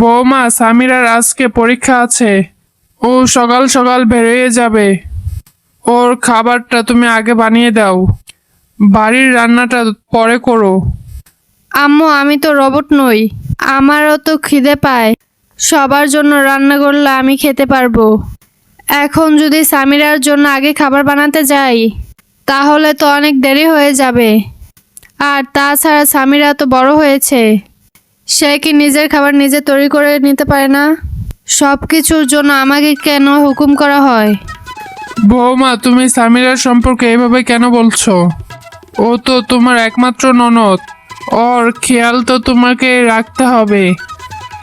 বৌমা, সামিরার আজকে পরীক্ষা আছে। ও সকাল সকাল বেরিয়ে যাবে। ওর খাবারটা তুমি আগে বানিয়ে দাও, বাড়ির রান্নাটা পরে করো। আম্মু, আমি তো রোবট নই, আমারও তো খিদে পায়। সবার জন্য রান্না করলে আমি খেতে পারবো। এখন যদি সামিরার জন্য আগে খাবার বানাতে যাই তাহলে তো অনেক দেরি হয়ে যাবে। আর তাছাড়া সামিরা তো বড় হয়েছে, সে কি নিজের খাবার নিজে তৈরি করে নিতে পারে না? সব কিছুর জন্য আমাকে কেন হুকুম করা হয়? বৌমা, তুমি সামিরার সম্পর্কে এভাবে কেন বলছো? ও তো তোমার একমাত্র ননদ, ওর খেয়াল তো তোমাকে রাখতে হবে।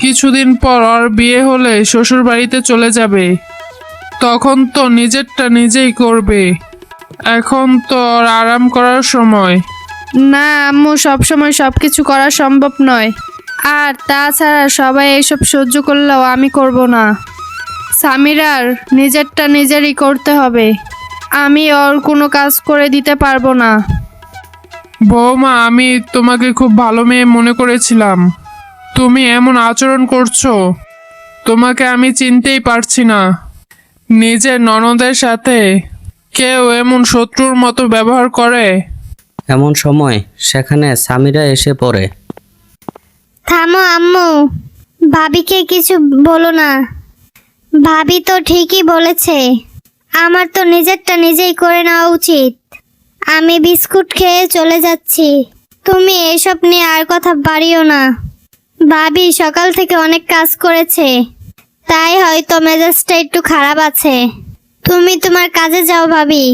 কিছুদিন পর ওর বিয়ে হলে শ্বশুর বাড়িতে চলে যাবে, তখন তো নিজেরটা নিজেই করবে। এখন তো ওর আরাম করার সময়। না আম্মু, সবসময় সব কিছু করা সম্ভব নয়। আর তাছাড়া সবাই এইসব সহ্য করলেও আমি করব না। সামিরার নিজেরটা নিজেরই করতে হবে, আমি ওর কোনো কাজ করে দিতে পারবো না। বৌমা, আমি তোমাকে খুব ভালো মেয়ে মনে করেছিলাম, তুমি এমন আচরণ করছো। তোমাকে আমি চিনতেই পারছি না। নিজের ননদের সাথে কেউ এমন শত্রুর মতো ব্যবহার করে? এমন সময় সেখানে সামিরা এসে পড়ে। থামো আম্মু, ভাবিকে কিছু বলো না। ভাবি তো ঠিকই বলেছে, আমার তো নিজেরটা নিজেই করে নেওয়া উচিত। আমি বিস্কুট খেয়ে চলে যাচ্ছি, তুমি এসব নিয়ে আর কথা বাড়িও না। ভাবি সকাল থেকে অনেক কাজ করেছে, তাই হয়তো মেজাজটা একটু খারাপ আছে। তুমি তোমার কাজে যাও ভাবি।